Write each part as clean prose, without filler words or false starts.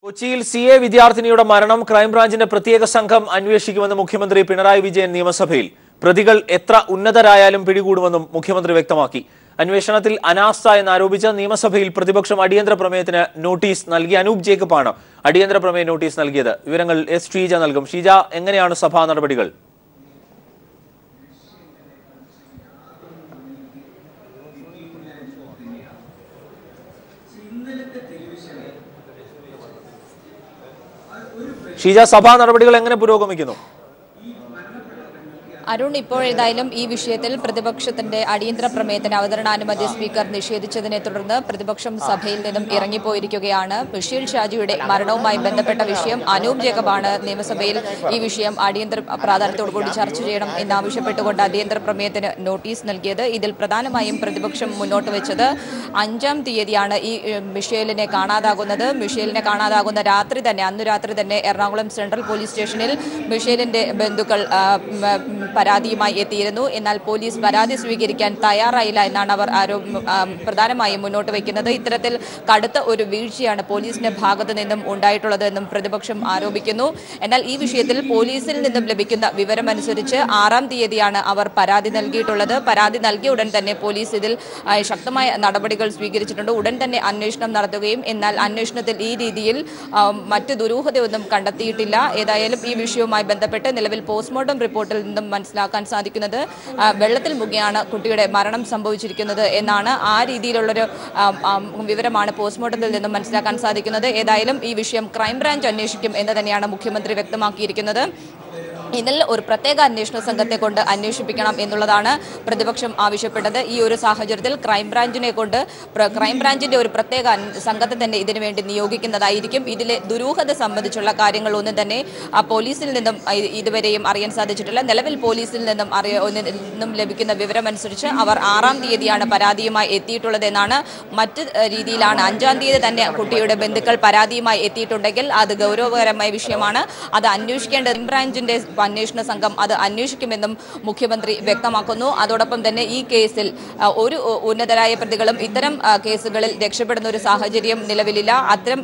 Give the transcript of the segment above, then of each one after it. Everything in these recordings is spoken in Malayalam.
കൊച്ചിയിൽ CA വിദ്യാർത്ഥിനിയുടെ മരണം ക്രൈംബ്രാഞ്ചിന്റെ പ്രത്യേക സംഘം അന്വേഷിക്കുമെന്ന് മുഖ്യമന്ത്രി പിണറായി വിജയൻ നിയമസഭയിൽ. പ്രതികൾ എത്ര ഉന്നതരായാലും പിടികൂടുമെന്നും മുഖ്യമന്ത്രി വ്യക്തമാക്കി. അന്വേഷണത്തിൽ അനാസ്ഥ എന്നാരോപിച്ച് നിയമസഭയിൽ പ്രതിപക്ഷം അടിയന്തര പ്രമേയത്തിന് നോട്ടീസ് നൽകി. അനൂപ് ജേക്കബാണ് അടിയന്തര പ്രമേയ നോട്ടീസ് നൽകിയത്. വിവരങ്ങൾ എസ് ഷീജ നൽകും. ഷീജ, എങ്ങനെയാണ് സഭാ നടപടികൾ? ഷീജ, സഭാ നടപടികൾ എങ്ങനെ പുരോഗമിക്കുന്നു? അരുൺ, ഇപ്പോൾ ഏതായാലും ഈ വിഷയത്തിൽ പ്രതിപക്ഷത്തിന്റെ അടിയന്തര പ്രമേയത്തിന് അവതരണാനുമതി സ്പീക്കർ നിഷേധിച്ചതിനെ തുടർന്ന് പ്രതിപക്ഷം സഭയിൽ നിന്നും ഇറങ്ങിപ്പോയിരിക്കുകയാണ്. മിഷേൽ ഷാജിയുടെ മരണവുമായി ബന്ധപ്പെട്ട വിഷയം അനൂപ് ജേക്കബാണ് നിയമസഭയിൽ ഈ വിഷയം അടിയന്തര പ്രാധാന്യത്തോടുകൂടി ചർച്ച ചെയ്യണം എന്നാവശ്യപ്പെട്ടുകൊണ്ട് അടിയന്തര പ്രമേയത്തിന് നോട്ടീസ് നൽകിയത്. ഇതിൽ പ്രധാനമായും പ്രതിപക്ഷം മുന്നോട്ട് വെച്ചത് 5-ാം തീയതിയാണ് ഈ മിഷേലിനെ കാണാതാകുന്നത്. മിഷേലിനെ കാണാതാകുന്ന അന്ന് രാത്രി തന്നെ എറണാകുളം സെൻട്രൽ പോലീസ് സ്റ്റേഷനിൽ മിഷേലിന്റെ ബന്ധുക്കൾ പരാതിയുമായി എത്തിയിരുന്നു. എന്നാൽ പോലീസ് പരാതി സ്വീകരിക്കാൻ തയ്യാറായില്ല എന്നാണ് അവർ പ്രധാനമായും മുന്നോട്ട് വയ്ക്കുന്നത്. ഇത്തരത്തിൽ കടുത്ത ഒരു വീഴ്ചയാണ് പോലീസിന്റെ ഭാഗത്തു നിന്നും ഉണ്ടായിട്ടുള്ളത് എന്നും പ്രതിപക്ഷം ആരോപിക്കുന്നു. എന്നാൽ ഈ വിഷയത്തിൽ പോലീസിൽ നിന്നും ലഭിക്കുന്ന വിവരമനുസരിച്ച് 6-ാം തീയതിയാണ് അവർ പരാതി നൽകിയിട്ടുള്ളത്. പരാതി നൽകിയ ഉടൻ തന്നെ പോലീസ് ഇതിൽ ശക്തമായ നടപടികൾ സ്വീകരിച്ചിട്ടുണ്ട്. ഉടൻ തന്നെ അന്വേഷണം നടത്തുകയും എന്നാൽ അന്വേഷണത്തിൽ ഈ രീതിയിൽ മറ്റ് ദുരൂഹതയൊന്നും കണ്ടെത്തിയിട്ടില്ല. ഏതായാലും ഈ വിഷയവുമായി ബന്ധപ്പെട്ട് നിലവിൽ പോസ്റ്റ്മോർട്ടം റിപ്പോർട്ടിൽ നിന്നും മനസ്സിലാക്കാൻ സാധിക്കുന്നത് വെള്ളത്തിൽ മുങ്ങിയാണ് കുട്ടിയുടെ മരണം സംഭവിച്ചിരിക്കുന്നത് എന്നാണ്. ആ രീതിയിലുള്ളൊരു വിവരമാണ് പോസ്റ്റ്മോർട്ടത്തിൽ നിന്നും മനസ്സിലാക്കാൻ സാധിക്കുന്നത്. ഏതായാലും ഈ വിഷയം ക്രൈംബ്രാഞ്ച് അന്വേഷിക്കും എന്ന് തന്നെയാണ് മുഖ്യമന്ത്രി വ്യക്തമാക്കിയിരിക്കുന്നത്. ഇതിൽ ഒരു പ്രത്യേക അന്വേഷണ സംഘത്തെ കൊണ്ട് അന്വേഷിപ്പിക്കണം എന്നുള്ളതാണ് പ്രതിപക്ഷം ആവശ്യപ്പെട്ടത്. ഈ ഒരു സാഹചര്യത്തിൽ ക്രൈംബ്രാഞ്ചിന്റെ ഒരു പ്രത്യേക സംഘത്തെ തന്നെ ഇതിനുവേണ്ടി നിയോഗിക്കുന്നതായിരിക്കും. ഇതിലെ ദുരൂഹത സംബന്ധിച്ചുള്ള കാര്യങ്ങളൊന്നും തന്നെ പോലീസിൽ നിന്നും ഇതുവരെയും അറിയാൻ സാധിച്ചിട്ടില്ല. നിലവിൽ പോലീസിൽ നിന്നും ലഭിക്കുന്ന വിവരമനുസരിച്ച് അവർ 6-ാം തീയതിയാണ് പരാതിയുമായി എത്തിയിട്ടുള്ളത് എന്നാണ്. മറ്റ് രീതിയിലാണ് 5-ാം തീയതി തന്നെ കുട്ടിയുടെ ബന്ധുക്കൾ പരാതിയുമായി എത്തിയിട്ടുണ്ടെങ്കിൽ അത് ഗൗരവകരമായ വിഷയമാണ്. അത് അന്വേഷിക്കേണ്ട ക്രൈംബ്രാഞ്ചിന്റെ അന്വേഷണ സംഘം അത് അന്വേഷിക്കുമെന്നും മുഖ്യമന്ത്രി വ്യക്തമാക്കുന്നു. അതോടൊപ്പം തന്നെ ഈ കേസിൽ ഒരു ഉന്നതരായ പ്രതികളും ഇത്തരം കേസുകളിൽ രക്ഷപ്പെടുന്ന ഒരു സാഹചര്യം നിലവിലില്ല. അത്തരം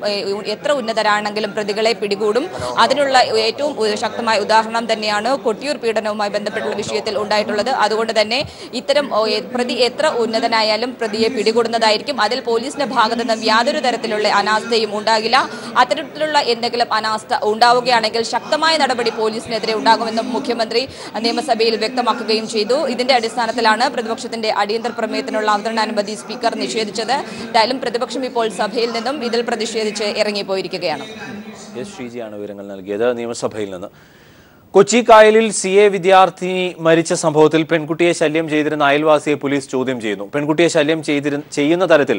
എത്ര ഉന്നതരാണെങ്കിലും പ്രതികളെ പിടികൂടും. അതിനുള്ള ഏറ്റവും ശക്തമായ ഉദാഹരണം തന്നെയാണ് കൊട്ടിയൂർ പീഡനവുമായി ബന്ധപ്പെട്ടുള്ള വിഷയത്തിൽ ഉണ്ടായിട്ടുള്ളത്. അതുകൊണ്ട് തന്നെ ഇത്തരം പ്രതി എത്ര ഉന്നതനായാലും പ്രതിയെ പിടികൂടുന്നതായിരിക്കും. അതിൽ പോലീസിന്റെ ഭാഗത്തു നിന്നും യാതൊരു തരത്തിലുള്ള അനാസ്ഥയും ഉണ്ടാകില്ല. അത്തരത്തിലുള്ള എന്തെങ്കിലും അനാസ്ഥ ഉണ്ടാവുകയാണെങ്കിൽ ശക്തമായ നടപടി പോലീസിനെതിരെ ഉണ്ടാകുമെന്നും മുഖ്യമന്ത്രി നിയമസഭയിൽ വ്യക്തമാക്കുകയും ചെയ്തു. ഇതിന്റെ അടിസ്ഥാനത്തിലാണ് പ്രതിപക്ഷത്തിന്റെ അടിയന്തര പ്രമേയത്തിനുള്ള അവതരണാനുമതി സ്പീക്കർ നിഷേധിച്ചത്. എന്തായാലും പ്രതിപക്ഷം ഇപ്പോൾ സഭയിൽ നിന്നും ഇതിൽ പ്രതിഷേധിച്ച് ഇറങ്ങിപ്പോയിരിക്കുകയാണ്. എസ് ഷീജയാണ് വിവരങ്ങൾ നൽകിയത് നിയമസഭയിൽ നിന്ന്. കൊച്ചി കായലിൽ CA വിദ്യാർത്ഥിനി മരിച്ച സംഭവത്തിൽ പെൺകുട്ടിയെ ശല്യം ചെയ്തിരുന്ന അയൽവാസിയെ പോലീസ് ചോദ്യം ചെയ്യുന്നു. പെൺകുട്ടിയെ ശല്യം ചെയ്യുന്ന തരത്തിൽ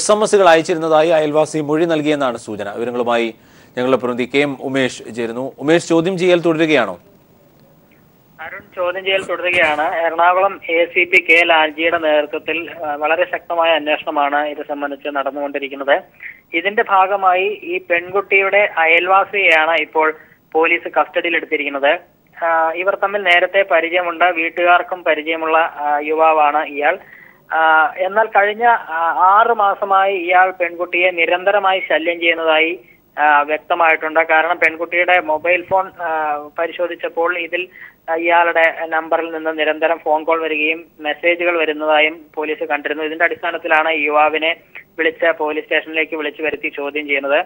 SMS-കൾ അയച്ചിരുന്നതായി അയൽവാസി മൊഴി നൽകിയെന്നാണ് സൂചന. വിവരങ്ങളുമായി ഞങ്ങളുടെ പ്രതിനിധി KM ഉമേഷ് ചേരുന്നു. ഉമേഷ്, ചോദ്യം ചെയ്യൽ തുടരുകയാണോ? അരുൺ, ചോദ്യം ചെയ്യൽ തുടരുകയാണ്. എറണാകുളം ACP K ലാൽജിയുടെ നേതൃത്വത്തിൽ വളരെ ശക്തമായ അന്വേഷണമാണ് ഇത് സംബന്ധിച്ച് നടന്നുകൊണ്ടിരിക്കുന്നത്. ഇതിന്റെ ഭാഗമായി ഈ പെൺകുട്ടിയുടെ അയൽവാസിയെയാണ് ഇപ്പോൾ പോലീസ് കസ്റ്റഡിയിൽ എടുത്തിരിക്കുന്നത്. ഇവർ തമ്മിൽ നേരത്തെ പരിചയമുണ്ട്. വീട്ടുകാർക്കും പരിചയമുള്ള യുവാവാണ് ഇയാൾ. എന്നാൽ കഴിഞ്ഞ 6 മാസമായി ഇയാൾ പെൺകുട്ടിയെ നിരന്തരമായി ശല്യം ചെയ്യുന്നതായി വ്യക്തമായിട്ടുണ്ട്. കാരണം പെൺകുട്ടിയുടെ മൊബൈൽ ഫോൺ പരിശോധിച്ചപ്പോൾ ഇതിൽ ഇയാളുടെ നമ്പറിൽ നിന്ന് നിരന്തരം ഫോൺ കോൾ വരികയും മെസ്സേജുകൾ വരുന്നതായും പോലീസ് കണ്ടിരുന്നു. ഇതിന്റെ അടിസ്ഥാനത്തിലാണ് ഈ യുവാവിനെ പോലീസ് സ്റ്റേഷനിലേക്ക് വിളിച്ചു വരുത്തി ചോദ്യം ചെയ്യുന്നത്.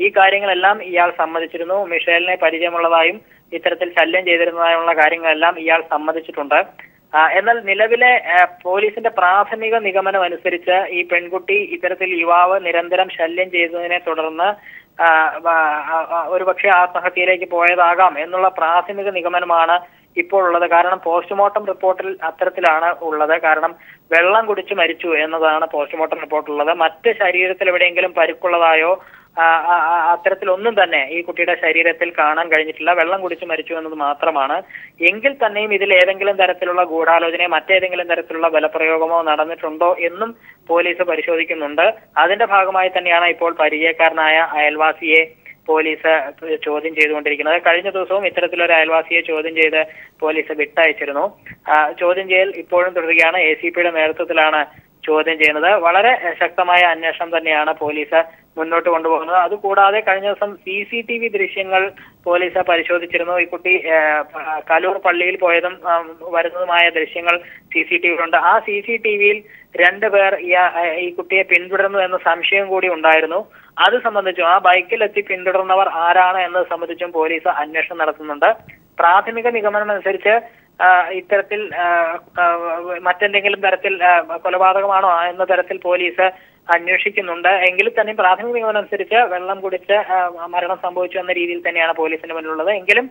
ഈ കാര്യങ്ങളെല്ലാം ഇയാൾ സമ്മതിച്ചിരുന്നു. മിഷേലിനെ പരിചയമുള്ളതായും ഇത്തരത്തിൽ ശല്യം ചെയ്തിരുന്നതായുള്ള കാര്യങ്ങളെല്ലാം ഇയാൾ സമ്മതിച്ചിട്ടുണ്ട്. എന്നാൽ നിലവിലെ പോലീസിന്റെ പ്രാഥമിക നിഗമനം അനുസരിച്ച് ഈ പെൺകുട്ടി ഇത്തരത്തിൽ യുവാവ് നിരന്തരം ശല്യം ചെയ്തതിനെ തുടർന്ന് ഒരുപക്ഷെ ആത്മഹത്യയിലേക്ക് പോയതാകാം എന്നുള്ള പ്രാഥമിക നിഗമനമാണ് ഇപ്പോൾ ഉള്ളത്. കാരണം പോസ്റ്റ്മോർട്ടം റിപ്പോർട്ടിൽ അത്തരത്തിലാണ് ഉള്ളത്. കാരണം വെള്ളം കുടിച്ച് മരിച്ചു എന്നതാണ് പോസ്റ്റ്മോർട്ടം റിപ്പോർട്ടുള്ളത്. മറ്റ് ശരീരത്തിൽ എവിടെയെങ്കിലും പരുക്കുള്ളതായോ അത്തരത്തിലൊന്നും തന്നെ ഈ കുട്ടിയുടെ ശരീരത്തിൽ കാണാൻ കഴിഞ്ഞിട്ടില്ല. വെള്ളം കുടിച്ച് മരിച്ചു എന്നത് മാത്രമാണ്. എങ്കിൽ തന്നെയും ഇതിൽ ഏതെങ്കിലും തരത്തിലുള്ള ഗൂഢാലോചനയോ മറ്റേതെങ്കിലും തരത്തിലുള്ള ബലപ്രയോഗമോ നടന്നിട്ടുണ്ടോ എന്നും പോലീസ് പരിശോധിക്കുന്നുണ്ട്. അതിന്റെ ഭാഗമായി തന്നെയാണ് ഇപ്പോൾ പരിചയക്കാരനായ അയൽവാസിയെ പോലീസ് ചോദ്യം ചെയ്തുകൊണ്ടിരിക്കുന്നത്. കഴിഞ്ഞ ദിവസവും ഇത്തരത്തിലൊരു അയൽവാസിയെ ചോദ്യം ചെയ്ത് പോലീസ് വിട്ടയച്ചിരുന്നു. ചോദ്യം ചെയ്യൽ ഇപ്പോഴും തുടരുകയാണ്. ACPയുടെ നേതൃത്വത്തിലാണ് ചോദ്യം ചെയ്യുന്നത്. വളരെ ശക്തമായ അന്വേഷണം തന്നെയാണ് പോലീസ് മുന്നോട്ട് കൊണ്ടുപോകുന്നത്. അതുകൂടാതെ കഴിഞ്ഞ ദിവസം CCTV ദൃശ്യങ്ങൾ പോലീസ് പരിശോധിച്ചിരുന്നു. ഈ കുട്ടി കലൂർ പള്ളിയിൽ പോയതും വരുന്നതുമായ ദൃശ്യങ്ങൾ CCTV-യിലുണ്ട്. ആ CCTV-യിൽ 2 പേർ ഈ കുട്ടിയെ പിന്തുടർന്നു എന്ന സംശയം കൂടി ഉണ്ടായിരുന്നു. അത് സംബന്ധിച്ചും ആ ബൈക്കിൽ എത്തി പിന്തുടർന്നവർ ആരാണ് എന്നത് സംബന്ധിച്ചും പോലീസ് അന്വേഷണം നടത്തുന്നുണ്ട്. പ്രാഥമിക നിഗമനം അനുസരിച്ച് ഇത്തരത്തിൽ മറ്റെന്തെങ്കിലും തരത്തിൽ കൊലപാതകമാണോ എന്ന തരത്തിൽ പോലീസ് അന്വേഷിക്കുന്നുണ്ട്. എങ്കിൽ തന്നെ പ്രാഥമിക നിഗമനം അനുസരിച്ച് വെള്ളം കുടിച്ച് മരണം സംഭവിച്ചു എന്ന രീതിയിൽ തന്നെയാണ് പോലീസിന്റെ മുന്നിലുള്ളത്. എങ്കിലും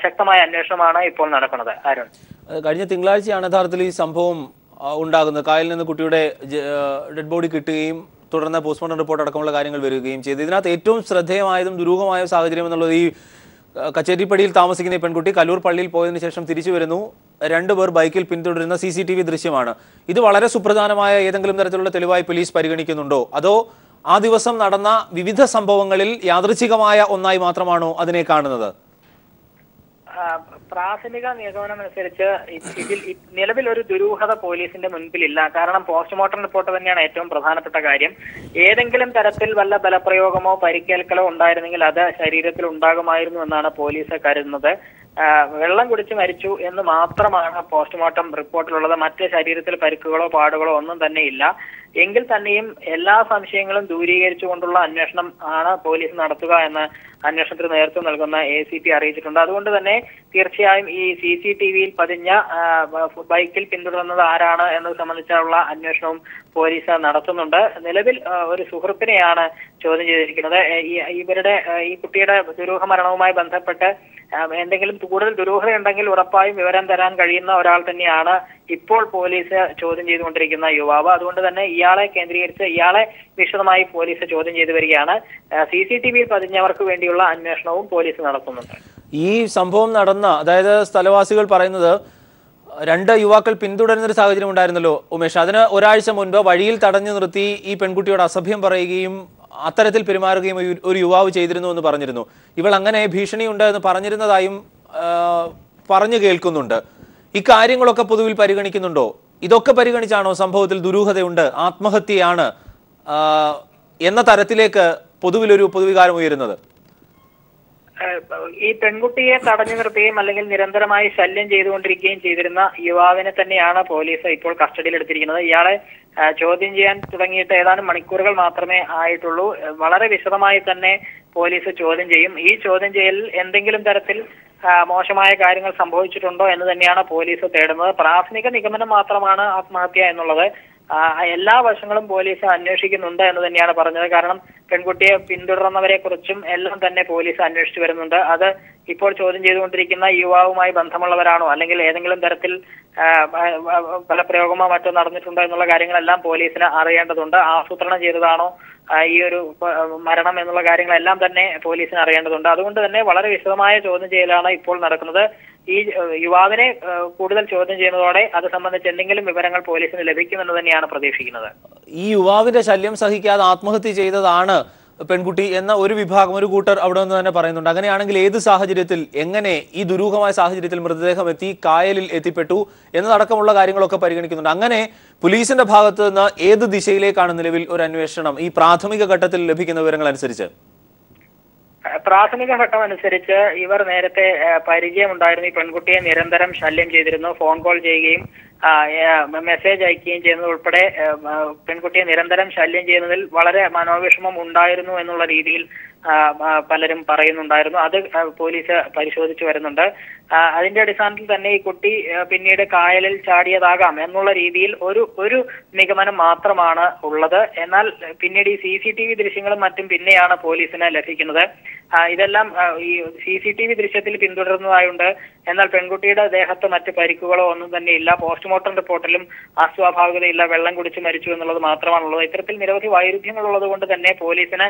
ശക്തമായ അന്വേഷണമാണ് ഇപ്പോൾ നടക്കുന്നത്. അരുൺ, കഴിഞ്ഞ തിങ്കളാഴ്ചയാണ് യഥാർത്ഥത്തിൽ ഈ സംഭവം ഉണ്ടാകുന്നത്. കായലിൽ നിന്ന് കുട്ടിയുടെ ഡെഡ് ബോഡി കിട്ടുകയും തുടർന്ന് പോസ്റ്റ്മോർട്ടം റിപ്പോർട്ട് അടക്കമുള്ള കാര്യങ്ങൾ വരികയും ചെയ്തു. ഇതിനകത്ത് ഏറ്റവും ശ്രദ്ധേയമായതും ദുരൂഹമായ സാഹചര്യം എന്നുള്ളത് ഈ കച്ചേരിപ്പടിയിൽ താമസിക്കുന്ന ഈ പെൺകുട്ടി കലൂർ പള്ളിയിൽ പോയതിനു ശേഷം തിരിച്ചു വരുന്നു. 2 പേർ ബൈക്കിൽ പിന്തുടരുന്ന CCTV ദൃശ്യമാണ്. ഇത് വളരെ സുപ്രധാനമായ ഏതെങ്കിലും തരത്തിലുള്ള തെളിവായി പോലീസ് പരിഗണിക്കുന്നുണ്ടോ, അതോ ആ ദിവസം നടന്ന വിവിധ സംഭവങ്ങളിൽ യാദൃച്ഛികമായ ഒന്നായി മാത്രമാണോ അതിനെ കാണുന്നത്? പ്രാഥമിക നിഗമനം അനുസരിച്ച് ഇതിൽ നിലവിൽ ഒരു ദുരൂഹത പോലീസിന്റെ മുൻപിലില്ല. കാരണം പോസ്റ്റ്മോർട്ടം റിപ്പോർട്ട് തന്നെയാണ് ഏറ്റവും പ്രധാനപ്പെട്ട കാര്യം. ഏതെങ്കിലും തരത്തിൽ വല്ല ബലപ്രയോഗമോ പരിക്കേൽക്കലോ ഉണ്ടായിരുന്നെങ്കിൽ അത് ശരീരത്തിൽ ഉണ്ടാകുമായിരുന്നു എന്നാണ് പോലീസ് കരുതുന്നത്. വെള്ളം കുടിച്ച് മരിച്ചു എന്ന് മാത്രമാണ് പോസ്റ്റ്മോർട്ടം റിപ്പോർട്ടിലുള്ളത്. മറ്റ് ശരീരത്തിൽ പരിക്കുകളോ പാടുകളോ ഒന്നും തന്നെ ഇല്ല. എങ്കിൽ തന്നെയും എല്ലാ സംശയങ്ങളും ദൂരീകരിച്ചുകൊണ്ടുള്ള അന്വേഷണം ആണ് പോലീസ് നടത്തുക എന്ന് അന്വേഷണത്തിന് നേതൃത്വം നൽകുന്ന ACP അറിയിച്ചിട്ടുണ്ട്. അതുകൊണ്ട് തന്നെ തീർച്ചയായും ഈ CCTV-യിൽ പതിഞ്ഞ ബൈക്കിൽ പിന്തുടർന്നത് ആരാണ് എന്നത് സംബന്ധിച്ചുള്ള അന്വേഷണവും പോലീസ് നടത്തുന്നുണ്ട്. നിലവിൽ ഒരു സുഹൃത്തിനെയാണ് ചോദ്യം ചെയ്തിരിക്കുന്നത്. ഈ കുട്ടിയുടെ ദുരൂഹ മരണവുമായി ബന്ധപ്പെട്ട് എന്തെങ്കിലും കൂടുതൽ ദുരൂഹതയുണ്ടെങ്കിൽ ഉറപ്പായും വിവരം തരാൻ കഴിയുന്ന ഒരാൾ തന്നെയാണ് ഇപ്പോൾ പോലീസ് ചോദ്യം ചെയ്തുകൊണ്ടിരിക്കുന്ന യുവാവ്. അതുകൊണ്ട് തന്നെ ഇയാളെ കേന്ദ്രീകരിച്ച് ഇയാളെ വിശദമായി പോലീസ് ചോദ്യം ചെയ്തു വരികയാണ്. CCTV-യിൽ പതിഞ്ഞവർക്ക് വേണ്ടിയുള്ള അന്വേഷണവും പോലീസ് നടത്തുന്നുണ്ട്. ഈ സംഭവം നടന്ന, അതായത് സ്ഥലവാസികൾ പറയുന്നത് 2 യുവാക്കൾ പിന്തുടരുന്നൊരു സാഹചര്യം ഉണ്ടായിരുന്നല്ലോ ഉമേഷ്. അതിന് ഒരാഴ്ച മുൻപ് വഴിയിൽ തടഞ്ഞു നിർത്തി ഈ പെൺകുട്ടിയോട് അസഭ്യം പറയുകയും അത്തരത്തിൽ പെരുമാറുകയും ഒരു യുവാവ് ചെയ്തിരുന്നു എന്ന് പറഞ്ഞിരുന്നു. ഇവൾ അങ്ങനെ ഭീഷണിയുണ്ട് എന്ന് പറഞ്ഞിരുന്നതായും പറഞ്ഞു കേൾക്കുന്നുണ്ട്. ഇക്കാര്യങ്ങളൊക്കെ പൊതുവിൽ പരിഗണിക്കുന്നുണ്ടോ? ഇതൊക്കെ പരിഗണിച്ചാണോ സംഭവത്തിൽ ദുരൂഹതയുണ്ട്, ആത്മഹത്യയാണ് എന്ന തരത്തിലേക്ക് പൊതുവിലൊരു പൊതുവികാരം ഉയരുന്നത്? ഈ പെൺകുട്ടിയെ തടഞ്ഞു നിർത്തുകയും അല്ലെങ്കിൽ നിരന്തരമായി ശല്യം ചെയ്തുകൊണ്ടിരിക്കുകയും ചെയ്തിരുന്ന യുവാവിനെ തന്നെയാണ് പോലീസ് ഇപ്പോൾ കസ്റ്റഡിയിൽ എടുത്തിരിക്കുന്നത്. ഇയാളെ ചോദ്യം ചെയ്യാൻ തുടങ്ങിയിട്ട് ഏതാനും മണിക്കൂറുകൾ മാത്രമേ ആയിട്ടുള്ളൂ. വളരെ വിശദമായി തന്നെ പോലീസ് ചോദ്യം ചെയ്യും. ഈ ചോദ്യം ചെയ്യലിൽ എന്തെങ്കിലും തരത്തിൽ മോശമായ കാര്യങ്ങൾ സംഭവിച്ചിട്ടുണ്ടോ എന്ന് തന്നെയാണ് പോലീസ് തേടുന്നത്. പ്രാഥമിക നിഗമനം മാത്രമാണ് ആത്മഹത്യ എന്നുള്ളത്. എല്ലാ വശങ്ങളും പോലീസ് അന്വേഷിക്കുന്നുണ്ട് എന്ന് തന്നെയാണ് പറഞ്ഞത്. കാരണം പെൺകുട്ടിയെ പിന്തുടർന്നവരെ കുറിച്ചും എല്ലാം തന്നെ പോലീസ് അന്വേഷിച്ചു വരുന്നുണ്ട്. അത് ഇപ്പോൾ ചോദ്യം ചെയ്തുകൊണ്ടിരിക്കുന്ന യുവാവുമായി ബന്ധമുള്ളവരാണോ അല്ലെങ്കിൽ ഏതെങ്കിലും തരത്തിൽ ബലപ്രയോഗമോ മറ്റോ നടന്നിട്ടുണ്ടോ എന്നുള്ള കാര്യങ്ങളെല്ലാം പോലീസിന് അറിയേണ്ടതുണ്ട്. ആസൂത്രണം ചെയ്തതാണോ ഈ ഒരു മരണം എന്നുള്ള കാര്യങ്ങളെല്ലാം തന്നെ പോലീസിന് അറിയേണ്ടതുണ്ട്. അതുകൊണ്ട് തന്നെ വളരെ വിശദമായ ചോദ്യം ചെയ്യലാണ് ഇപ്പോൾ നടക്കുന്നത്. ഈ യുവാവിനെ കൂടുതൽ ചോദ്യം ചെയ്യുന്നതോടെ അത് സംബന്ധിച്ച് എന്തെങ്കിലും വിവരങ്ങൾ പോലീസിന് ലഭിക്കുമെന്ന് തന്നെയാണ് പ്രതീക്ഷിക്കുന്നത്. ഈ യുവാവിന്റെ ശല്യം സഹിക്കാതെ ആത്മഹത്യ ചെയ്തതാണ് പെൺകുട്ടി എന്ന ഒരു വിഭാഗം, ഒരു കൂട്ടർ അവിടെ നിന്ന് തന്നെ പറയുന്നുണ്ട്. അങ്ങനെയാണെങ്കിൽ ഏത് സാഹചര്യത്തിൽ, എങ്ങനെ ഈ ദുരൂഹമായ സാഹചര്യത്തിൽ മൃതദേഹം എത്തി കായലിൽ എത്തിപ്പെട്ടു എന്നതടക്കമുള്ള കാര്യങ്ങളൊക്കെ പരിഗണിക്കുന്നുണ്ട്. അങ്ങനെ പോലീസിന്റെ ഭാഗത്ത് നിന്ന് ഏത് ദിശയിലേക്കാണ് നിലവിൽ ഒരു അന്വേഷണം ഈ പ്രാഥമിക ഘട്ടത്തിൽ ലഭിക്കുന്ന വിവരങ്ങൾ അനുസരിച്ച്? പ്രാഥമിക ഘട്ടം അനുസരിച്ച് ഇവർ നേരത്തെ പരിചയമുണ്ടായിരുന്നു. ഈ പെൺകുട്ടിയെ നിരന്തരം ശല്യം ചെയ്തിരുന്നു. ഫോൺ കോൾ ചെയ്യുകയും മെസ്സേജ് അയക്കുകയും ചെയ്യുന്നത് ഉൾപ്പെടെ പെൺകുട്ടിയെ നിരന്തരം ശല്യം ചെയ്യുന്നതിൽ വളരെ മനോവിഷമം ഉണ്ടായിരുന്നു എന്നുള്ള രീതിയിൽ പലരും പറയുന്നുണ്ടായിരുന്നു. അത് പോലീസ് പരിശോധിച്ചു വരുന്നുണ്ട്. അതിന്റെ അടിസ്ഥാനത്തിൽ തന്നെ ഈ കുട്ടി പിന്നീട് കായലിൽ ചാടിയതാകാം എന്നുള്ള രീതിയിൽ ഒരു നിഗമനം മാത്രമാണ് ഉള്ളത്. എന്നാൽ പിന്നീട് ഈ CCTV ദൃശ്യങ്ങളും മറ്റും പിന്നെയാണ് പോലീസിന് ലഭിക്കുന്നത്. ഇതെല്ലാം ഈ CCTV ദൃശ്യത്തിൽ പിന്തുടരുന്നതായുണ്ട്. എന്നാൽ പെൺകുട്ടിയുടെ ദേഹത്ത് മറ്റ് പരിക്കുകളോ ഒന്നും തന്നെ ഇല്ല. പോസ്റ്റ്മോർട്ടം റിപ്പോർട്ടിലും അസ്വാഭാവികതയില്ല. വെള്ളം കുടിച്ച് മരിച്ചു എന്നുള്ളത് മാത്രമാണുള്ളത്. ഇത്തരത്തിൽ നിരവധി വൈരുദ്ധ്യങ്ങൾ ഉള്ളത് കൊണ്ട് തന്നെ പോലീസിന്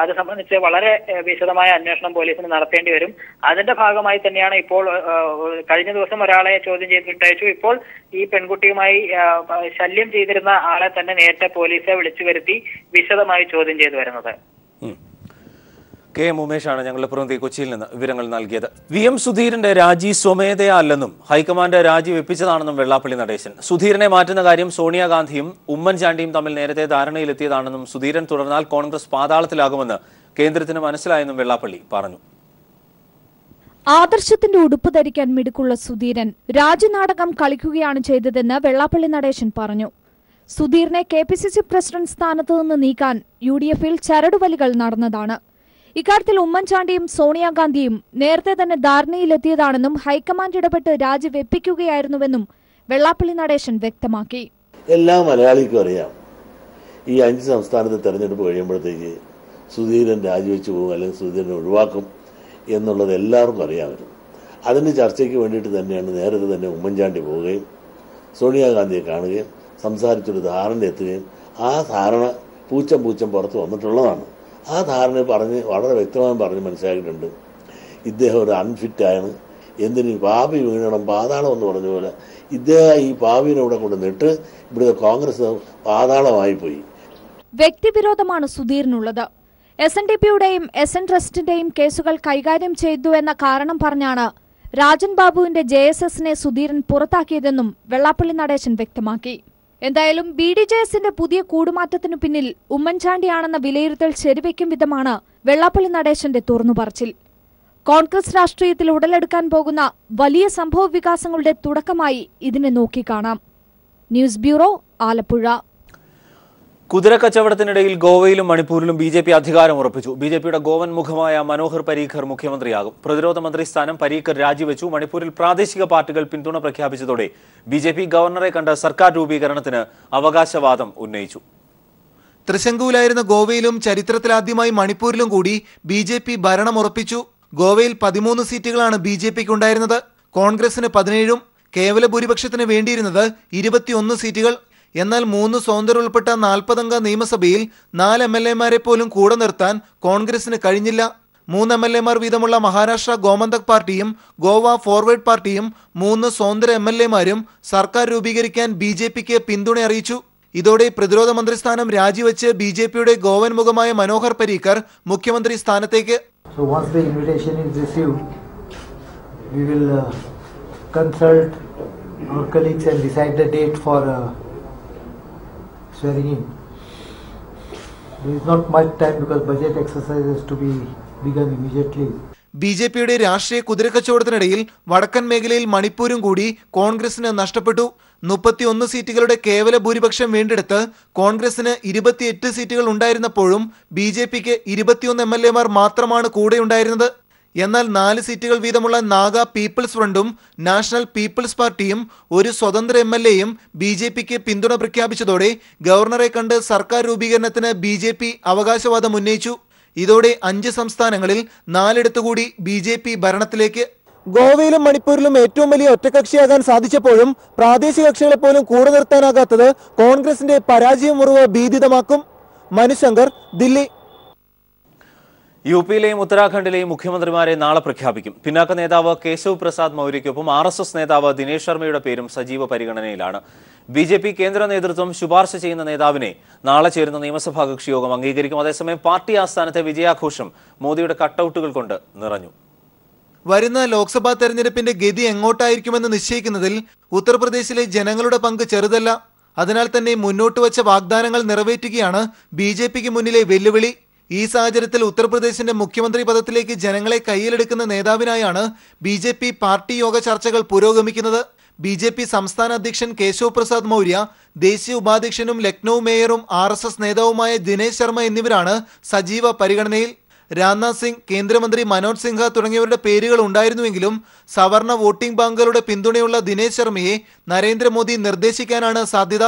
അത് സംബന്ധിച്ച് വളരെ വിശദമായ അന്വേഷണം പോലീസിന് നടത്തേണ്ടി വരും. അതിന്റെ ഭാഗമായി തന്നെയാണ് ഇപ്പോൾ കഴിഞ്ഞ ദിവസം ഒരാളെ ചോദ്യം ചെയ്തിട്ടയച്ചു. ഇപ്പോൾ ഈ പെൺകുട്ടിയുമായി ശല്യം ചെയ്തിരുന്ന ആളെ തന്നെ നേരത്തെ പോലീസ് വിളിച്ചു വരുത്തി വിശദമായി ചോദ്യം ചെയ്തു വരുന്നത്. കെ എം ഉമേഷാണ് ഞങ്ങളുടെ പ്രതിനിധി കൊച്ചിയിൽ നിന്ന് വിവരങ്ങൾ നൽകിയത്. VM സുധീരന്റെ രാജി സ്വമേധയാ അല്ലെന്നും ഹൈക്കമാൻഡ് രാജി വെപ്പിച്ചതാണെന്നും വെള്ളാപ്പള്ളി നടേശൻ. സുധീരനെ മാറ്റുന്ന കാര്യം സോണിയാഗാന്ധിയും ഉമ്മൻചാണ്ടിയും തമ്മിൽ നേരത്തെ ധാരണയിലെത്തിയതാണെന്നും സുധീരൻ തുടർന്നാൽ കോൺഗ്രസ് പാതാളത്തിലാകുമെന്ന് കേന്ദ്രത്തിന് മനസ്സിലായെന്നും വെള്ളാപ്പള്ളി പറഞ്ഞു. ആദർശത്തിന്റെ ഉടുപ്പ് ധരിക്കാൻ മിടുക്കുള്ള സുധീരൻ രാജ്യനാടകം കളിക്കുകയാണ് ചെയ്തതെന്ന് വെള്ളാപ്പള്ളി നടേശൻ പറഞ്ഞു. സുധീറിനെ KPCC പ്രസിഡന്റ് സ്ഥാനത്ത് നിന്ന് നീക്കാൻ UDF-ൽ ചരടുവലികൾ നടന്നതാണ്. ഇക്കാര്യത്തിൽ ഉമ്മൻചാണ്ടിയും സോണിയാഗാന്ധിയും നേരത്തെ തന്നെ ധാരണയിലെത്തിയതാണെന്നും ഹൈക്കമാൻഡ് ഇടപെട്ട് രാജി വെപ്പിക്കുകയായിരുന്നുവെന്നും വെള്ളാപ്പള്ളി നടേശൻ വ്യക്തമാക്കി. എല്ലാ മലയാളിക്കും അറിയാം, ഈ 5 സംസ്ഥാനത്തെ തെരഞ്ഞെടുപ്പ് കഴിയുമ്പോഴത്തേക്ക് സുധീരൻ രാജിവെച്ച് പോകും അല്ലെങ്കിൽ സുധീരനെ ഒഴിവാക്കും എന്നുള്ളത് എല്ലാവർക്കും അറിയാമായിരുന്നു. അതിൻ്റെ ചർച്ചയ്ക്ക് വേണ്ടിയിട്ട് തന്നെയാണ് നേരത്തെ തന്നെ ഉമ്മൻചാണ്ടി പോവുകയും സോണിയാഗാന്ധിയെ കാണുകയും സംസാരിച്ചൊരു ധാരണ എത്തുകയും ആ ധാരണ പൂച്ചം പുറത്ത് വന്നിട്ടുള്ളതാണ്. ആ ധാരണ വളരെ വ്യക്തമായി പറഞ്ഞ് മനസ്സിലാക്കിയിട്ടുണ്ട്. ഇദ്ദേഹം ഒരു അൺഫിറ്റാണ്, എന്തിന് പാപി വീണണം പാതാളം എന്ന് പറഞ്ഞ പോലെ ഇദ്ദേഹം ഈ പാവിനെ ഇവിടെ കൊണ്ട് നിട്ട് ഇവിടുത്തെ കോൺഗ്രസ് പാതാളമായി പോയി. വ്യക്തിവിരോധമാണ് സുധീറിനുള്ളത്. SNDP-യുടെയും SN ട്രസ്റ്റിന്റെയും കേസുകൾ കൈകാര്യം ചെയ്തുവെന്ന കാരണം പറഞ്ഞാണ് രാജൻ ബാബുവിന്റെ JSS-നെ സുധീരൻ പുറത്താക്കിയതെന്നും വെള്ളാപ്പള്ളി നടേശൻ വ്യക്തമാക്കി. എന്തായാലും BDJS-ന്റെ പുതിയ കൂടുമാറ്റത്തിനു പിന്നിൽ ഉമ്മൻചാണ്ടിയാണെന്ന വിലയിരുത്തൽ ശരിവെക്കും വിധമാണ് വെള്ളാപ്പള്ളി നടേശന്റെ തുറന്നുപറച്ചിൽ. കോൺഗ്രസ് രാഷ്ട്രീയത്തിൽ ഉടലെടുക്കാൻ പോകുന്ന വലിയ സംഭവ വികാസങ്ങളുടെ തുടക്കമായി ഇതിനെ നോക്കിക്കാണാം. News bureau, Alappuzha. കുതിരക്കച്ചവടത്തിനിടയിൽ ഗോവയിലും മണിപ്പൂരിലും BJP അധികാരം ഉറപ്പിച്ചു. BJPയുടെ ഗോവൻ മുഖമായ മനോഹർ പരീക്കർ മുഖ്യമന്ത്രിയാകും. പ്രതിരോധ മന്ത്രി സ്ഥാനം പരീക്കർ രാജിവെച്ചു. മണിപ്പൂരിൽ പ്രാദേശിക പാർട്ടികൾ പിന്തുണ പ്രഖ്യാപിച്ചതോടെ BJP ഗവർണറെ കണ്ട് സർക്കാർ രൂപീകരണത്തിന് അവകാശവാദം ഉന്നയിച്ചു. തൃശങ്കുവിലായിരുന്ന ഗോവയിലും ചരിത്രത്തിലാദ്യമായി മണിപ്പൂരിലും കൂടി BJP ഭരണം ഉറപ്പിച്ചു. ഗോവയിൽ 13 സീറ്റുകളാണ് BJPക്ക് ഉണ്ടായിരുന്നത്. കോൺഗ്രസിന് 17ഉം കേവല ഭൂരിപക്ഷത്തിന് വേണ്ടിയിരുന്നത് 21 സീറ്റുകൾ. എന്നാൽ 3 സ്വതന്ത്രർ ഉൾപ്പെട്ട 40-അംഗ നിയമസഭയിൽ 4 MLA-മാരെ പോലും കൂടെ നിർത്താൻ കോൺഗ്രസിന് കഴിഞ്ഞില്ല. 3 MLA-മാർ വീതമുള്ള മഹാരാഷ്ട്ര ഗോമന്തക് പാർട്ടിയും ഗോവ ഫോർവേഡ് പാർട്ടിയും 3 സ്വതന്ത്ര MLA-മാരും സർക്കാർ രൂപീകരിക്കാൻ BJPക്ക് പിന്തുണ അറിയിച്ചു. ഇതോടെ പ്രതിരോധ മന്ത്രിസ്ഥാനം രാജിവെച്ച് BJPയുടെ ഗോവൻ മുഖമായ മനോഹർ പരീക്കർ മുഖ്യമന്ത്രി സ്ഥാനത്തേക്ക്. So once the invitation is received, we will consult our colleagues and decide the date for swearing in. There is not much time because budget exercise is to be begun immediately. BJPയുടെ രാഷ്ട്രീയ കുതിരക്കച്ചവടത്തിനിടയിൽ വടക്കൻ മേഖലയിൽ മണിപ്പൂരും കൂടി കോൺഗ്രസിന് നഷ്ടപ്പെട്ടു. 31 സീറ്റുകളുടെ കേവല ഭൂരിപക്ഷം വീണ്ടെടുത്ത് കോൺഗ്രസിന് 28 സീറ്റുകൾ ഉണ്ടായിരുന്നപ്പോഴും BJPക്ക് 21 MLA-മാർ മാത്രമാണ് കൂടെയുണ്ടായിരുന്നത്. എന്നാൽ 4 സീറ്റുകൾ വീതമുള്ള നാഗ പീപ്പിൾസ് ഫ്രണ്ടും നാഷണൽ പീപ്പിൾസ് പാർട്ടിയും ഒരു സ്വതന്ത്ര MLA-യും BJPക്ക് പിന്തുണ പ്രഖ്യാപിച്ചതോടെ ഗവർണറെ കണ്ട് സർക്കാർ രൂപീകരണത്തിന് BJP അവകാശവാദം ഉന്നയിച്ചു. ഇതോടെ 5 സംസ്ഥാനങ്ങളിൽ 4 BJP ഭരണത്തിലേക്ക്. ഗോവയിലും മണിപ്പൂരിലും ഏറ്റവും വലിയ ഒറ്റകക്ഷിയാകാൻ സാധിച്ചപ്പോഴും പ്രാദേശിക കക്ഷികളെ പോലും കൂടെ നിർത്താനാകാത്തത് കോൺഗ്രസിന്റെ പരാജയം മുറിവ് ഭീതിതമാക്കും. മനുശങ്കർ, ദില്ലി. UP-ലെയും ഉത്തരാഖണ്ഡിലെയും മുഖ്യമന്ത്രിമാരെ നാളെ പ്രഖ്യാപിക്കും. പിന്നാക്ക നേതാവ് കേശവ് പ്രസാദ് മൗര്യയ്ക്കൊപ്പം RSS നേതാവ് ദിനേശ് ശർമ്മയുടെ പേരും സജീവ പരിഗണനയിലാണ്. BJP കേന്ദ്ര നേതൃത്വം ശുപാർശ ചെയ്യുന്ന നേതാവിനെ നാളെ ചേരുന്ന നിയമസഭാ കക്ഷി യോഗം അംഗീകരിക്കും. അതേസമയം പാർട്ടി ആസ്ഥാനത്തെ വിജയാഘോഷം മോദിയുടെ കട്ടൌട്ടുകൾ കൊണ്ട് നിറഞ്ഞു. വരുന്ന ലോക്സഭാ തെരഞ്ഞെടുപ്പിന്റെ ഗതി എങ്ങോട്ടായിരിക്കുമെന്ന് നിശ്ചയിക്കുന്നതിൽ ഉത്തർപ്രദേശിലെ ജനങ്ങളുടെ പങ്ക് ചെറുതല്ല. അതിനാൽ തന്നെ മുന്നോട്ട് വച്ച വാഗ്ദാനങ്ങൾ നിറവേറ്റുകയാണ് BJPക്ക് മുന്നിലെ വെല്ലുവിളി. ഈ സാഹചര്യത്തിൽ ഉത്തർപ്രദേശിന്റെ മുഖ്യമന്ത്രി പദത്തിലേക്ക് ജനങ്ങളെ കയ്യിലെടുക്കുന്ന നേതാവിനായാണ് BJP പാർട്ടി യോഗ ചർച്ചകൾ പുരോഗമിക്കുന്നത്. BJP സംസ്ഥാന അധ്യക്ഷൻ കേശവ് പ്രസാദ് മൗര്യ, ദേശീയ ഉപാധ്യക്ഷനും ലക്നൌ മേയറും RSS നേതാവുമായ ദിനേശ് ശർമ്മ എന്നിവരാണ് സജീവ പരിഗണനയിൽ. രാജ്നാഥ് സിംഗ്, കേന്ദ്രമന്ത്രി മനോജ് സിൻഹ തുടങ്ങിയവരുടെ പേരുകൾ ഉണ്ടായിരുന്നുവെങ്കിലും സവർണ വോട്ടിംഗ് ബാങ്കുകളുടെ പിന്തുണയുള്ള ദിനേശ് ശർമ്മയെ നരേന്ദ്രമോദി നിർദ്ദേശിക്കാനാണ് സാധ്യത.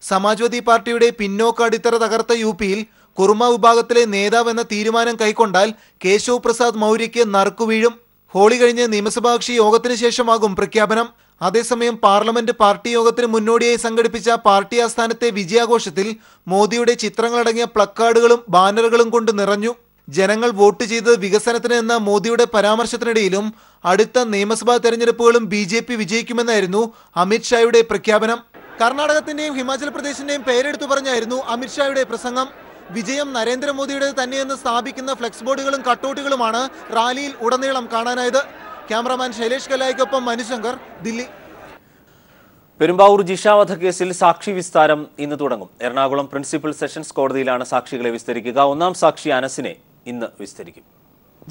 സമാജ്വാദി പാർട്ടിയുടെ പിന്നോക്ക അടിത്തറ തകർത്ത UP-യിൽ കുർമ വിഭാഗത്തിലെ നേതാവ് എന്ന തീരുമാനം കൈക്കൊണ്ടാൽ കേശവ് പ്രസാദ് മൗര്യയ്ക്ക് നറുക്കുവീഴും. ഹോളി കഴിഞ്ഞ് നിയമസഭാ കക്ഷി യോഗത്തിന് ശേഷമാകും പ്രഖ്യാപനം. അതേസമയം പാർലമെന്റ് പാർട്ടി യോഗത്തിന് മുന്നോടിയായി സംഘടിപ്പിച്ച പാർട്ടി ആസ്ഥാനത്തെ വിജയാഘോഷത്തിൽ മോദിയുടെ ചിത്രങ്ങളടങ്ങിയ പ്ലക്കാർഡുകളും ബാനറുകളും കൊണ്ട് നിറഞ്ഞു. ജനങ്ങൾ വോട്ട് ചെയ്തത് വികസനത്തിന് എന്ന മോദിയുടെ പരാമർശത്തിനിടയിലും അടുത്ത നിയമസഭാ തെരഞ്ഞെടുപ്പുകളും BJP വിജയിക്കുമെന്നായിരുന്നു അമിത്ഷായുടെ പ്രഖ്യാപനം. കർണാടകത്തിന്റെയും ഹിമാചൽ പ്രദേശിന്റെയും പേരെടുത്തു പറഞ്ഞായിരുന്നു അമിത്ഷായുടെ പ്രസംഗം. വിജയം നരേന്ദ്രമോദിയുടെ തന്നെയെന്ന് സ്ഥാപിക്കുന്ന ഫ്ലെക്സ് ബോർഡുകളും കട്ടൗട്ടുകളുമാണ് റാലിയിൽ ഉടനീളം കാണാനായത്. ക്യാമറാമാൻ ശൈലേഷ് കലായിക്കൊപ്പം മനുശങ്കർ, ദില്ലി. പെരുമ്പാവൂർ ജിഷ വധക്കേസിൽ സാക്ഷി വിസ്താരം ഇന്ന് തുടങ്ങും. എറണാകുളം പ്രിൻസിപ്പൽ സെഷൻസ് കോടതിയിലാണ് സാക്ഷികളെ വിസ്തരിക്കുക. ഒന്നാം സാക്ഷി അനസിനെ ഇന്ന് വിസ്തരിക്കും.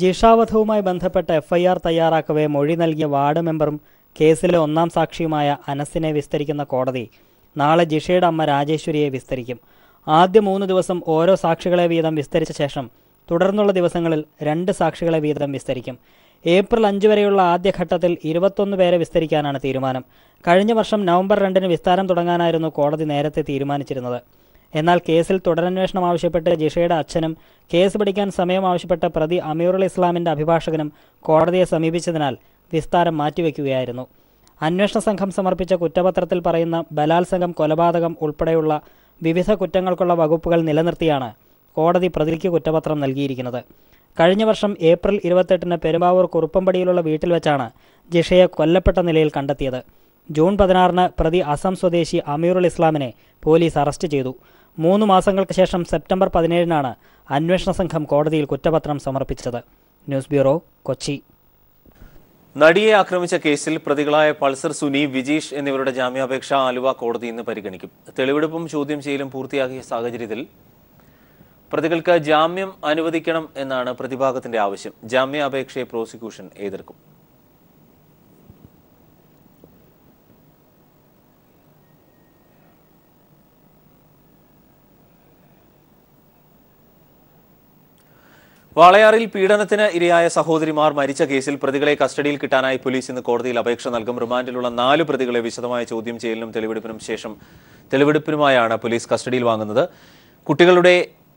ജിഷ വധവുമായി ബന്ധപ്പെട്ട FIR തയ്യാറാക്കവേ മൊഴി നൽകിയ വാർഡ് മെമ്പറും കേസിലെ ഒന്നാം സാക്ഷിയുമായ അനസിനെ വിസ്തരിക്കുന്ന കോടതി നാളെ ജിഷയുടെ അമ്മ രാജേശ്വരിയെ വിസ്തരിക്കും. ആദ്യ 3 ദിവസം ഓരോ സാക്ഷികളെ വീതം വിസ്തരിച്ച ശേഷം തുടർന്നുള്ള ദിവസങ്ങളിൽ 2 സാക്ഷികളെ വീതം വിസ്തരിക്കും. ഏപ്രിൽ 5 വരെയുള്ള ആദ്യഘട്ടത്തിൽ 21 പേരെ വിസ്തരിക്കാനാണ് തീരുമാനം. കഴിഞ്ഞ വർഷം നവംബർ 2 വിസ്താരം തുടങ്ങാനായിരുന്നു കോടതി നേരത്തെ തീരുമാനിച്ചിരുന്നത്. എന്നാൽ കേസിൽ തുടരന്വേഷണം ആവശ്യപ്പെട്ട് ജിഷയുടെ അച്ഛനും കേസ് പഠിക്കാൻ സമയം ആവശ്യപ്പെട്ട പ്രതി അമീറുൽ ഇസ്ലാമിന്റെ അഭിഭാഷകനും കോടതിയെ സമീപിച്ചതിനാൽ വിസ്താരം മാറ്റിവെക്കുകയായിരുന്നു. അന്വേഷണ സംഘം സമർപ്പിച്ച കുറ്റപത്രത്തിൽ പറയുന്ന ബലാത്സംഗം, കൊലപാതകം ഉൾപ്പെടെയുള്ള വിവിധ കുറ്റങ്ങൾക്കുള്ള വകുപ്പുകൾ നിലനിർത്തിയാണ് കോടതി പ്രതിക്ക് കുറ്റപത്രം നൽകിയിരിക്കുന്നത്. കഴിഞ്ഞ വർഷം ഏപ്രിൽ 28 പെരുമ്പാവൂർ കുറുപ്പമ്പടിയിലുള്ള വീട്ടിൽ വെച്ചാണ് ജിഷയെ കൊല്ലപ്പെട്ട നിലയിൽ കണ്ടെത്തിയത്. ജൂൺ 16 പ്രതി അസം സ്വദേശി അമീറുൽ ഇസ്ലാമിനെ പോലീസ് അറസ്റ്റ് ചെയ്തു. 3 മാസങ്ങൾക്ക് ശേഷം സെപ്റ്റംബർ 17 അന്വേഷണ സംഘം കോടതിയിൽ കുറ്റപത്രം സമർപ്പിച്ചത്. News bureau, Kochi. നടിയെ ആക്രമിച്ച കേസിൽ പ്രതികളായ പൾസർ സുനി, വിജീഷ് എന്നിവരുടെ ജാമ്യാപേക്ഷ ആലുവ കോടതി ഇന്ന് പരിഗണിക്കും. തെളിവെടുപ്പും ചോദ്യം ചെയ്യലും പൂർത്തിയാക്കിയ സാഹചര്യത്തിൽ പ്രതികൾക്ക് ജാമ്യം അനുവദിക്കണം എന്നാണ് പ്രതിഭാഗത്തിന്റെ ആവശ്യം. ജാമ്യാപേക്ഷയെ പ്രോസിക്യൂഷൻ എതിർക്കും. വാളയാറിൽ പീഡനത്തിന് ഇരയായ സഹോദരിമാർ മരിച്ച കേസിൽ പ്രതികളെ കസ്റ്റഡിയിൽ കിട്ടാനായി പോലീസ് ഇന്ന് കോടതിയിൽ അപേക്ഷ നൽകും. റിമാൻഡിലുള്ള 4 പ്രതികളെ വിശദമായ ചോദ്യം ചെയ്യലിനും തെളിവെടുപ്പിനുമായാണ് പോലീസ് കസ്റ്റഡിയിൽ വാങ്ങുന്നത്. കുട്ടികളുടെ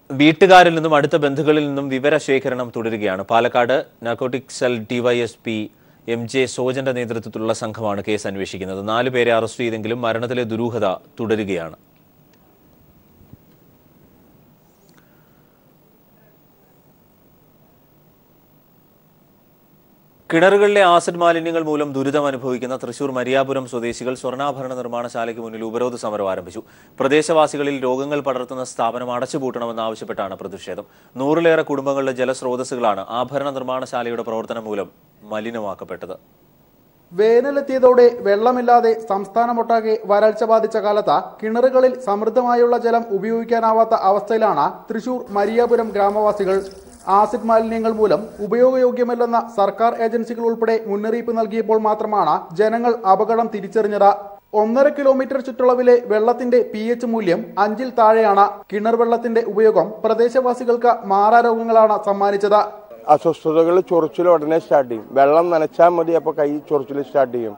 വീട്ടുകാരിൽ നിന്നും അടുത്ത ബന്ധുക്കളിൽ നിന്നും വിവരശേഖരണം തുടരുകയാണ്. Palakkad narcotic cell DYSP MJ സോജന്റെ നേതൃത്വത്തിലുള്ള സംഘമാണ് കേസ് അന്വേഷിക്കുന്നത്. 4 പേരെ അറസ്റ്റ് ചെയ്തെങ്കിലും മരണത്തിലെ ദുരൂഹത തുടരുകയാണ്. കിണറുകളിലെ ആസിഡ് മാലിന്യങ്ങൾ മൂലം ദുരിതം അനുഭവിക്കുന്ന തൃശൂർ മരിയാപുരം സ്വദേശികൾ സ്വർണ്ണാഭരണ നിർമ്മാണശാലയ്ക്ക് മുന്നിൽ ഉപരോധ സമരം ആരംഭിച്ചു. പ്രദേശവാസികളിൽ രോഗങ്ങൾ പടർത്തുന്ന സ്ഥാപനം അടച്ചുപൂട്ടണമെന്നാവശ്യപ്പെട്ടാണ് പ്രതിഷേധം. 100-ലേറെ കുടുംബങ്ങളുടെ ജലസ്രോതസ്സുകളാണ് ആഭരണ നിർമ്മാണശാലയുടെ പ്രവർത്തനം മൂലം മലിനമാക്കപ്പെട്ടത്. വേനലെത്തിയതോടെ വെള്ളമില്ലാതെ സംസ്ഥാനമൊട്ടാകെ വരൾച്ച ബാധിച്ച കാലത്ത് കിണറുകളിൽ സമൃദ്ധമായുള്ള ജലം ഉപയോഗിക്കാനാവാത്ത അവസ്ഥയിലാണ് തൃശൂർ മരിയാപുരം ഗ്രാമവാസികൾ. ആസിഡ് മാലിന്യങ്ങൾ മൂലം ഉപയോഗയോഗ്യമല്ലെന്ന സർക്കാർ ഏജൻസികൾ ഉൾപ്പെടെ മുന്നറിയിപ്പ് നൽകിയപ്പോൾ മാത്രമാണ് ജനങ്ങൾ അപകടം തിരിച്ചറിഞ്ഞത്. 1.5 കിലോമീറ്റർ ചുറ്റളവിലെ വെള്ളത്തിന്റെ pH മൂല്യം 5-ൽ താഴെയാണ്. കിണർ വെള്ളത്തിന്റെ ഉപയോഗം പ്രദേശവാസികൾക്ക് മാറാരോഗങ്ങളാണ് സമ്മാനിച്ചത്. അസ്വസ്ഥതകൾ, ചൊറിച്ചിൽ ഉടനെ സ്റ്റാർട്ട് ചെയ്യും. വെള്ളം നനച്ചാൽ മതി, അപ്പോൾ കൈ ചൊറിച്ചിൽ സ്റ്റാർട്ട് ചെയ്യും.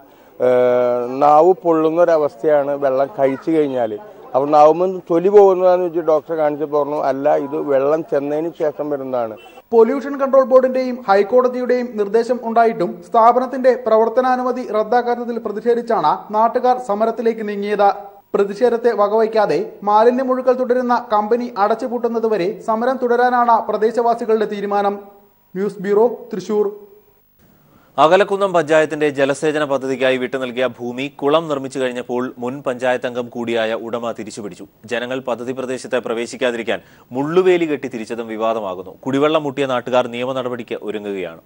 നാവ് പൊള്ളുന്നൊരവസ്ഥയാണ് വെള്ളം കഴിച്ചു കഴിഞ്ഞാൽ. അപ്പോൾ നാവുമ്പോൾ തൊലി പോകുന്നതാണെന്ന് വെച്ച് ഡോക്ടറെ കാണിച്ചപ്പോൾ പറഞ്ഞു, അല്ല, ഇത് വെള്ളം ചെന്നതിന് ശേഷം വരുന്നതാണ്. പൊല്യൂഷൻ കൺട്രോൾ ബോർഡിന്റെയും ഹൈക്കോടതിയുടെയും നിർദ്ദേശം ഉണ്ടായിട്ടും സ്ഥാപനത്തിന്റെ പ്രവർത്തനാനുമതി റദ്ദാക്കാത്തതിൽ പ്രതിഷേധിച്ചാണ് നാട്ടുകാർ സമരത്തിലേക്ക് നീങ്ങിയത്. പ്രതിഷേധത്തെ വകവയ്ക്കാതെ മാലിന്യമൊഴുക്കൽ തുടരുന്ന കമ്പനി അടച്ചുപൂട്ടുന്നതുവരെ സമരം തുടരാനാണ് പ്രദേശവാസികളുടെ തീരുമാനം. News bureau, Thrissur. അകലക്കുന്നം പഞ്ചായത്തിന്റെ ജലസേചന പദ്ധതിക്കായി വിട്ടുനൽകിയ ഭൂമി കുളം നിർമ്മിച്ചു കഴിഞ്ഞപ്പോൾ മുൻ പഞ്ചായത്ത് അംഗം കൂടിയായ ഉടമ തിരിച്ചുപിടിച്ചു. ജനങ്ങൾ പദ്ധതി പ്രദേശത്ത് പ്രവേശിക്കാതിരിക്കാൻ മുള്ളുവേലി കെട്ടി തിരിച്ചതും വിവാദമാകുന്നു. കുടിവെള്ളം മുട്ടിയ നാട്ടുകാർ നിയമ നടപടിക്ക് ഒരുങ്ങുകയാണ്.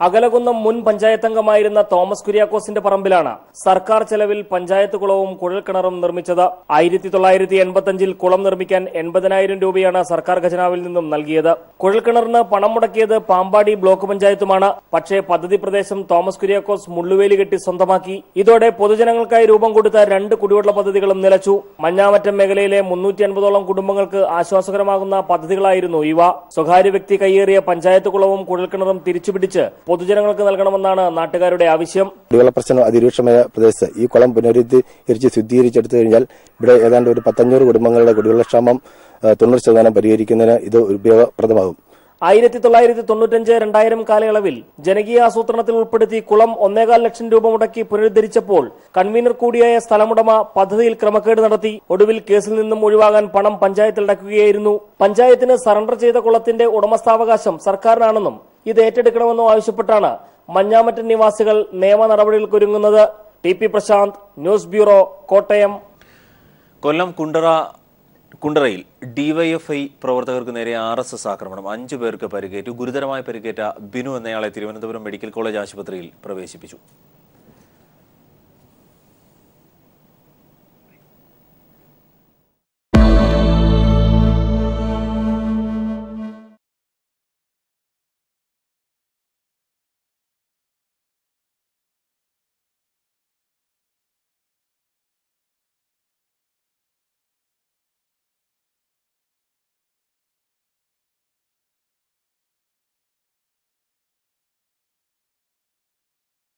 അകലകുന്നം മുൻ പഞ്ചായത്തംഗമായിരുന്ന തോമസ് കുര്യാക്കോസിന്റെ പറമ്പിലാണ് സർക്കാർ ചെലവിൽ പഞ്ചായത്ത് കുളവും കുഴൽക്കിണറും നിർമ്മിച്ചത്. 1985 കുളം നിർമ്മിക്കാൻ 80,000 രൂപയാണ് സർക്കാർ ഖജനാവിൽ നിന്നും നൽകിയത്. കുഴൽക്കിണറിന് പണം മുടക്കിയത് പാമ്പാടി ബ്ലോക്ക് പഞ്ചായത്തുമാണ്. പക്ഷേ പദ്ധതി പ്രദേശം തോമസ് കുര്യാക്കോസ് മുള്ളുവേലി കെട്ടി സ്വന്തമാക്കി. ഇതോടെ പൊതുജനങ്ങൾക്കായി രൂപം കൊടുത്ത 2 കുടിവെള്ള പദ്ധതികളും നിലച്ചു. മഞ്ഞാമറ്റം മേഖലയിലെ 350ഓളം കുടുംബങ്ങൾക്ക് ആശ്വാസകരമാകുന്ന പദ്ധതികളായിരുന്നു ഇവ. സ്വകാര്യ വ്യക്തി കയ്യേറിയ പഞ്ചായത്ത് കുളവും കുഴൽക്കിണറും തിരിച്ചുപിടിച്ച് പൊതുജനങ്ങൾക്ക് നൽകണമെന്നാണ് നാട്ടുകാരുടെ ആവശ്യം. കുടിവെള്ള പ്രശ്നം അതിരൂക്ഷമായ പ്രദേശത്ത് ഈ കുളം പുനരുദ്ധരിച്ച് ശുദ്ധീകരിച്ചെടുത്തു കഴിഞ്ഞാൽ ഇവിടെ ഏതാണ്ട് ഒരു 500 കുടുംബങ്ങളുടെ കുടിവെള്ളക്ഷാമം 90% പരിഹരിക്കുന്നതിന് ഇത് ഉപയോഗപ്രദമാകും. 1995-2000 കാലയളവിൽ ജനകീയ ആസൂത്രണത്തിൽ ഉൾപ്പെടുത്തി കുളം 1.25 ലക്ഷം രൂപ മുടക്കി പുനരുദ്ധരിച്ചപ്പോൾ കൺവീനർ കൂടിയായ സ്ഥലമുടമ പദ്ധതിയിൽ ക്രമക്കേട് നടത്തി. ഒടുവിൽ കേസിൽ നിന്നും ഒഴിവാകാൻ പണം പഞ്ചായത്തിൽ അടയ്ക്കുകയായിരുന്നു. പഞ്ചായത്തിന് സറണ്ടർ ചെയ്ത കുളത്തിന്റെ ഉടമസ്ഥാവകാശം സർക്കാരിനാണെന്നും ഇത് ഏറ്റെടുക്കണമെന്നും ആവശ്യപ്പെട്ടാണ് മഞ്ഞാമറ്റം നിവാസികൾ നിയമ നടപടികൾക്കൊരുങ്ങുന്നത്. TP Prashanth, news bureau, Kottayam. Kollam Kundara കുണ്ടറയിൽ ഡിവൈഎഫ്ഐ പ്രവർത്തകർക്ക് നേരെ RSS ആക്രമണം 5 പേർക്ക് പരിക്കേറ്റു. ഗുരുതരമായി പരിക്കേറ്റ ബിനു എന്നയാളെ തിരുവനന്തപുരം മെഡിക്കൽ കോളേജ് ആശുപത്രിയിൽ പ്രവേശിപ്പിച്ചു.